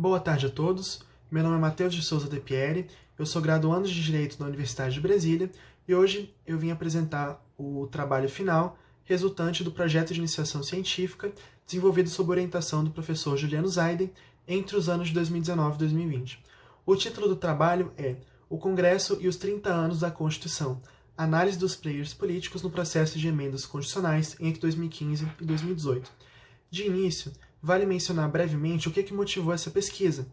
Boa tarde a todos, meu nome é Matheus de Souza de Pieri, eu sou graduando de Direito da Universidade de Brasília e hoje eu vim apresentar o trabalho final resultante do projeto de iniciação científica desenvolvido sob orientação do professor Juliano Zaiden entre os anos de 2019 e 2020. O título do trabalho é O Congresso e os 30 anos da Constituição, análise dos players políticos no processo de emendas constitucionais entre 2015 e 2018. De início, vale mencionar brevemente o que motivou essa pesquisa.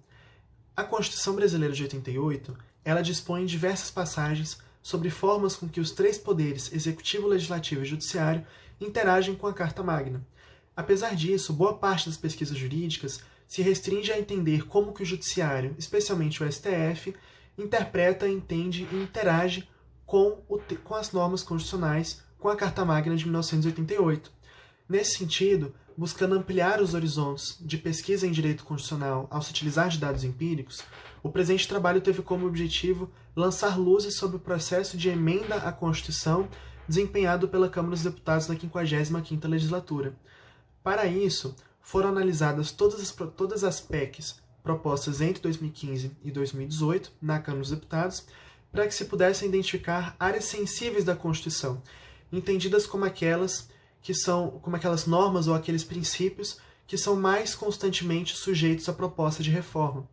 A Constituição Brasileira de 88, ela dispõe diversas passagens sobre formas com que os três poderes, executivo, legislativo e judiciário, interagem com a Carta Magna. Apesar disso, boa parte das pesquisas jurídicas se restringe a entender como que o judiciário, especialmente o STF, interpreta, entende e interage com as normas constitucionais, com a Carta Magna de 1988. Nesse sentido, buscando ampliar os horizontes de pesquisa em direito constitucional ao se utilizar de dados empíricos, o presente trabalho teve como objetivo lançar luzes sobre o processo de emenda à Constituição desempenhado pela Câmara dos Deputados na 55ª legislatura. Para isso, foram analisadas todas as PECs propostas entre 2015 e 2018 na Câmara dos Deputados, para que se pudessem identificar áreas sensíveis da Constituição, entendidas como aquelas normas ou aqueles princípios que são mais constantemente sujeitos à proposta de reforma.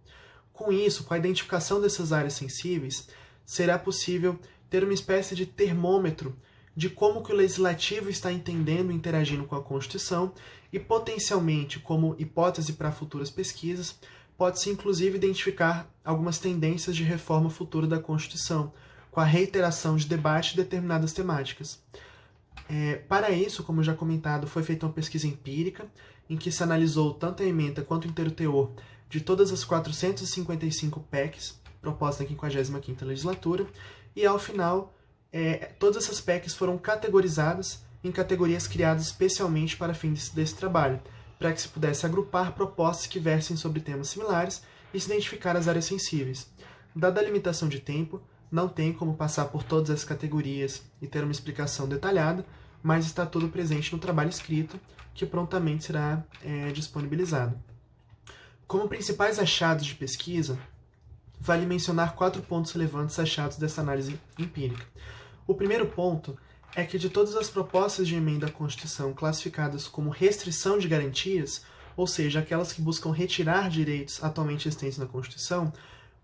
Com isso, com a identificação dessas áreas sensíveis, será possível ter uma espécie de termômetro de como que o legislativo está entendendo e interagindo com a Constituição e, potencialmente, como hipótese para futuras pesquisas, pode-se inclusive identificar algumas tendências de reforma futura da Constituição, com a reiteração de debate de determinadas temáticas. Para isso, como já comentado, foi feita uma pesquisa empírica, em que se analisou tanto a ementa quanto o inteiro teor de todas as 455 PECs propostas na 55ª legislatura, e ao final, todas essas PECs foram categorizadas em categorias criadas especialmente para fins desse trabalho, para que se pudesse agrupar propostas que versem sobre temas similares e se identificar as áreas sensíveis. Dada a limitação de tempo, não tem como passar por todas as categorias e ter uma explicação detalhada, mas está tudo presente no trabalho escrito, que prontamente será disponibilizado. Como principais achados de pesquisa, vale mencionar 4 pontos relevantes achados dessa análise empírica. O primeiro ponto é que de todas as propostas de emenda à Constituição classificadas como restrição de garantias, ou seja, aquelas que buscam retirar direitos atualmente existentes na Constituição,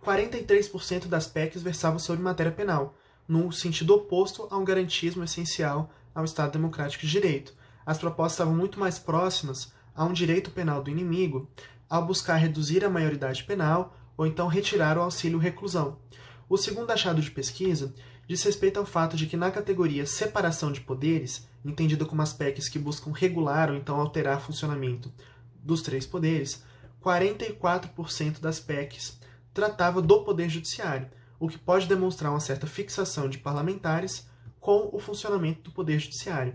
43% das PECs versavam sobre matéria penal, no sentido oposto a um garantismo essencial ao Estado Democrático de Direito. As propostas estavam muito mais próximas a um direito penal do inimigo, ao buscar reduzir a maioridade penal ou então retirar o auxílio reclusão. O segundo achado de pesquisa diz respeito ao fato de que na categoria separação de poderes, entendida como as PECs que buscam regular ou então alterar o funcionamento dos três poderes, 44% das PECs tratava do Poder Judiciário, o que pode demonstrar uma certa fixação de parlamentares com o funcionamento do Poder Judiciário.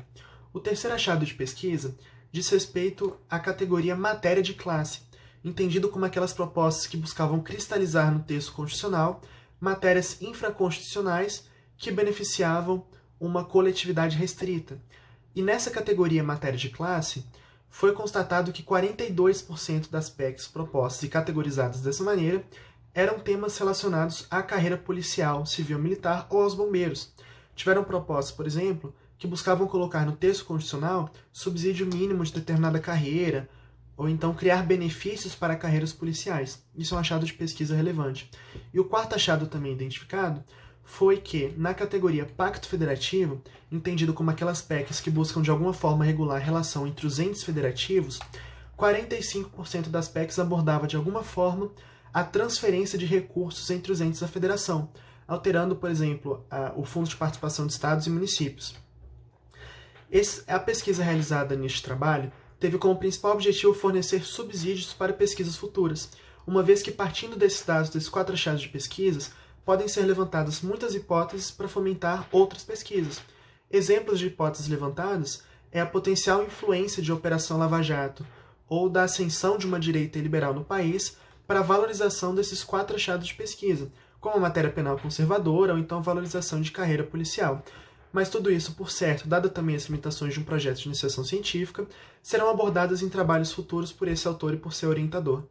O terceiro achado de pesquisa diz respeito à categoria matéria de classe, entendido como aquelas propostas que buscavam cristalizar no texto constitucional matérias infraconstitucionais que beneficiavam uma coletividade restrita. E nessa categoria matéria de classe, foi constatado que 42% das PECs propostas e categorizadas dessa maneira eram temas relacionados à carreira policial, civil-militar ou aos bombeiros. Tiveram propostas, por exemplo, que buscavam colocar no texto constitucional subsídio mínimo de determinada carreira, ou então criar benefícios para carreiras policiais. Isso é um achado de pesquisa relevante. E o quarto achado também identificado foi que, na categoria Pacto Federativo, entendido como aquelas PECs que buscam de alguma forma regular a relação entre os entes federativos, 45% das PECs abordava de alguma forma a transferência de recursos entre os entes da federação, alterando, por exemplo, o Fundo de Participação de Estados e Municípios. A pesquisa realizada neste trabalho teve como principal objetivo fornecer subsídios para pesquisas futuras, uma vez que, partindo desses dados, desses 4 achados de pesquisas, podem ser levantadas muitas hipóteses para fomentar outras pesquisas. Exemplos de hipóteses levantadas é a potencial influência de Operação Lava Jato ou da ascensão de uma direita liberal no país para a valorização desses 4 achados de pesquisa, como a matéria penal conservadora ou então valorização de carreira policial. Mas tudo isso, por certo, dada também as limitações de um projeto de iniciação científica, serão abordadas em trabalhos futuros por esse autor e por seu orientador.